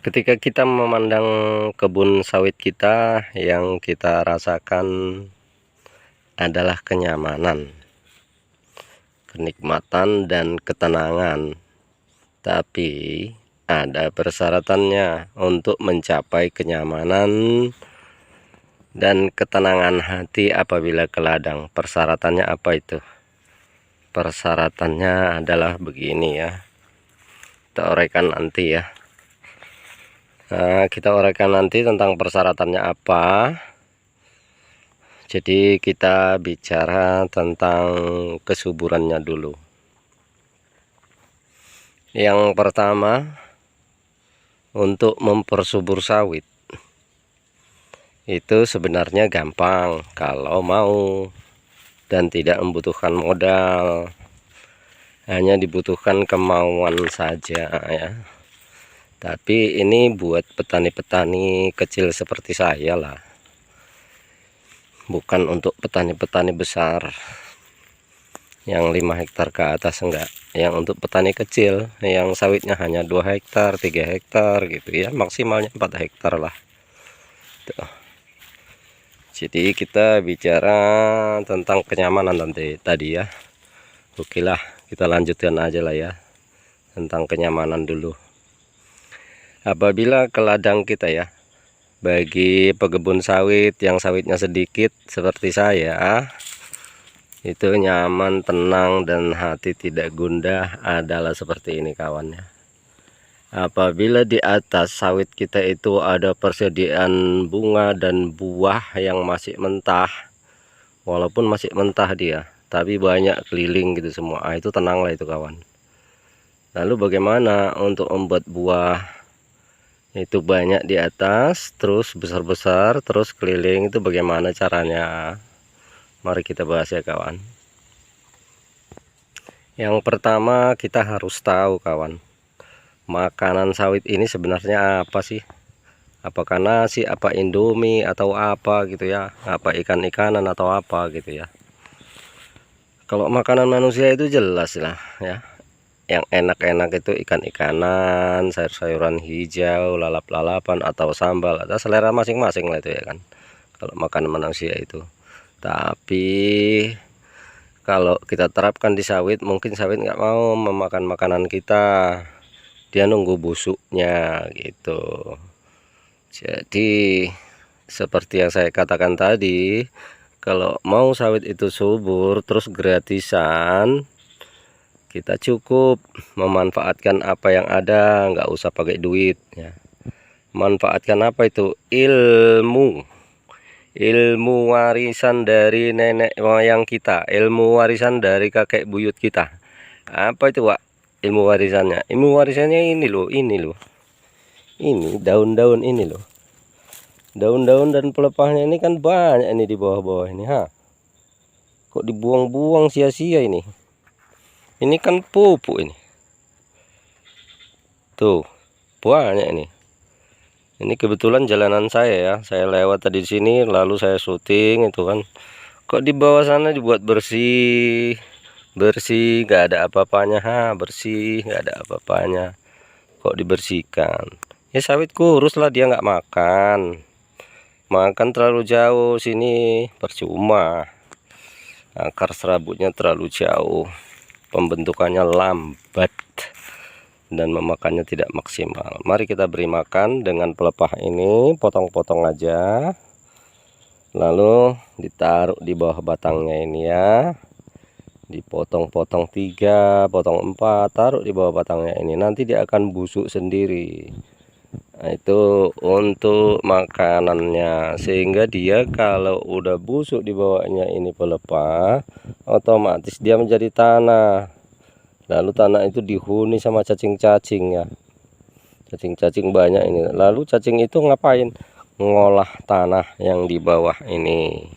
Ketika kita memandang kebun sawit kita, yang kita rasakan adalah kenyamanan, kenikmatan, dan ketenangan. Tapi ada persyaratannya untuk mencapai kenyamanan dan ketenangan hati apabila ke ladang. Persyaratannya apa itu? Persyaratannya adalah begini ya. Kita uraikan nanti ya. Nah, kita uraikan nanti tentang persyaratannya apa. Jadi kita bicara tentang kesuburannya dulu. Yang pertama, untuk mempersubur sawit itu sebenarnya gampang kalau mau dan tidak membutuhkan modal. Hanya dibutuhkan kemauan saja ya. Tapi ini buat petani-petani kecil seperti saya lah, bukan untuk petani-petani besar yang 5 hektar ke atas, enggak. Yang untuk petani kecil yang sawitnya hanya 2 hektar 3 hektar gitu ya, maksimalnya 4 hektar lah tuh. Jadi kita bicara tentang kenyamanan nanti tadi ya. Oke lah, kita lanjutkan aja lah ya, tentang kenyamanan dulu. Apabila ke ladang kita ya, bagi pekebun sawit yang sawitnya sedikit seperti saya, itu nyaman, tenang, dan hati tidak gundah adalah seperti ini kawannya. Apabila di atas sawit kita itu ada persediaan bunga dan buah yang masih mentah, walaupun masih mentah dia, tapi banyak keliling gitu semua, itu tenanglah itu kawan. Lalu bagaimana untuk membuat buah itu banyak di atas, terus besar-besar, terus keliling, itu bagaimana caranya? Mari kita bahas ya kawan. Yang pertama kita harus tahu kawan, makanan sawit ini sebenarnya apa sih? Apakah nasi, apa indomie, atau apa gitu ya, apa ikan-ikanan atau apa gitu ya. Kalau makanan manusia itu jelas lah ya, yang enak-enak itu ikan-ikanan, sayur-sayuran hijau, lalap-lalapan, atau sambal, atau selera masing-masing lah itu ya kan, kalau makan manusia itu. Tapi kalau kita terapkan di sawit, mungkin sawit nggak mau memakan makanan kita, dia nunggu busuknya gitu. Jadi seperti yang saya katakan tadi, kalau mau sawit itu subur terus gratisan, kita cukup memanfaatkan apa yang ada, nggak usah pakai duit ya. Manfaatkan apa itu? Ilmu warisan dari nenek moyang kita, ilmu warisan dari kakek buyut kita. Apa itu Wak ilmu warisannya? Ilmu warisannya ini loh, ini daun-daun ini loh, daun-daun dan pelepahnya ini kan banyak ini di bawah-bawah ini kok dibuang-buang sia-sia ini. Ini kan pupuk ini. Tuh, banyak ini. Ini kebetulan jalanan saya ya. Saya lewat tadi di sini, lalu saya syuting itu kan. Kok di bawah sana dibuat bersih, bersih, nggak ada apa-apanya, bersih, nggak ada apa-apanya. Kok dibersihkan? Ya sawit kurus lah, dia nggak makan. Makan terlalu jauh sini, percuma. Akar serabutnya terlalu jauh, pembentukannya lambat, dan memakannya tidak maksimal. Mari kita beri makan dengan pelepah ini, potong-potong aja, lalu ditaruh di bawah batangnya ini ya, dipotong-potong 3, potong 4, taruh di bawah batangnya ini, nanti dia akan busuk sendiri. Nah, itu untuk makanannya, sehingga dia kalau udah busuk di bawahnya ini pelepah, otomatis dia menjadi tanah. Lalu tanah itu dihuni sama cacing-cacing ya, cacing-cacing banyak ini. Lalu cacing itu ngapain? Ngolah tanah yang di bawah ini.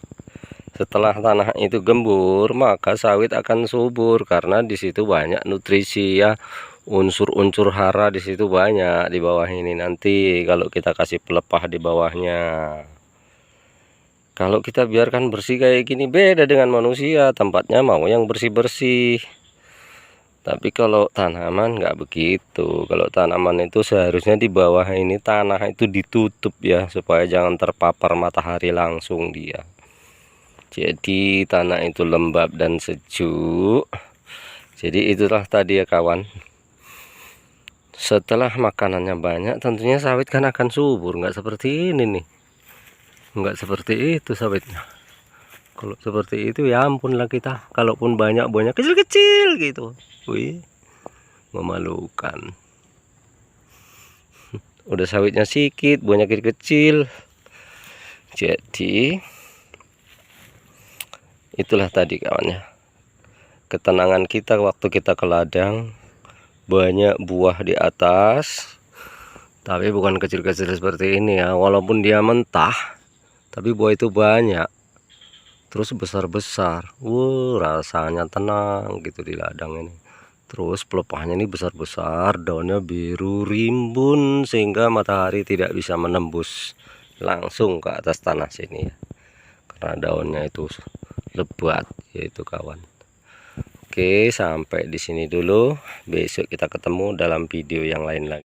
Setelah tanah itu gembur, maka sawit akan subur karena di situ banyak nutrisi ya, unsur-unsur hara di situ banyak di bawah ini. Nanti kalau kita kasih pelepah di bawahnya, kalau kita biarkan bersih kayak gini, beda dengan manusia, tempatnya mau yang bersih-bersih. Tapi kalau tanaman nggak begitu. Kalau tanaman itu seharusnya di bawah ini tanah itu ditutup ya, supaya jangan terpapar matahari langsung dia. Jadi tanah itu lembab dan sejuk. Jadi itulah tadi ya kawan. Setelah makanannya banyak, tentunya sawit kan akan subur. Nggak seperti ini nih. Nggak seperti itu sawitnya. Kalau seperti itu ya ampun lah kita. Kalaupun banyak kecil-kecil gitu. Wih, memalukan. Udah sawitnya sedikit, buahnya kecil-kecil. Jadi itulah tadi kawannya, ketenangan kita waktu kita ke ladang. Banyak buah di atas, tapi bukan kecil-kecil seperti ini ya. Walaupun dia mentah, tapi buah itu banyak, terus besar-besar. Rasanya tenang gitu di ladang ini. Terus pelepahnya ini besar-besar, daunnya biru rimbun, sehingga matahari tidak bisa menembus langsung ke atas tanah sini ya, karena daunnya itu lebat yaitu kawan. Oke, sampai di sini dulu. Besok kita ketemu dalam video yang lain lagi.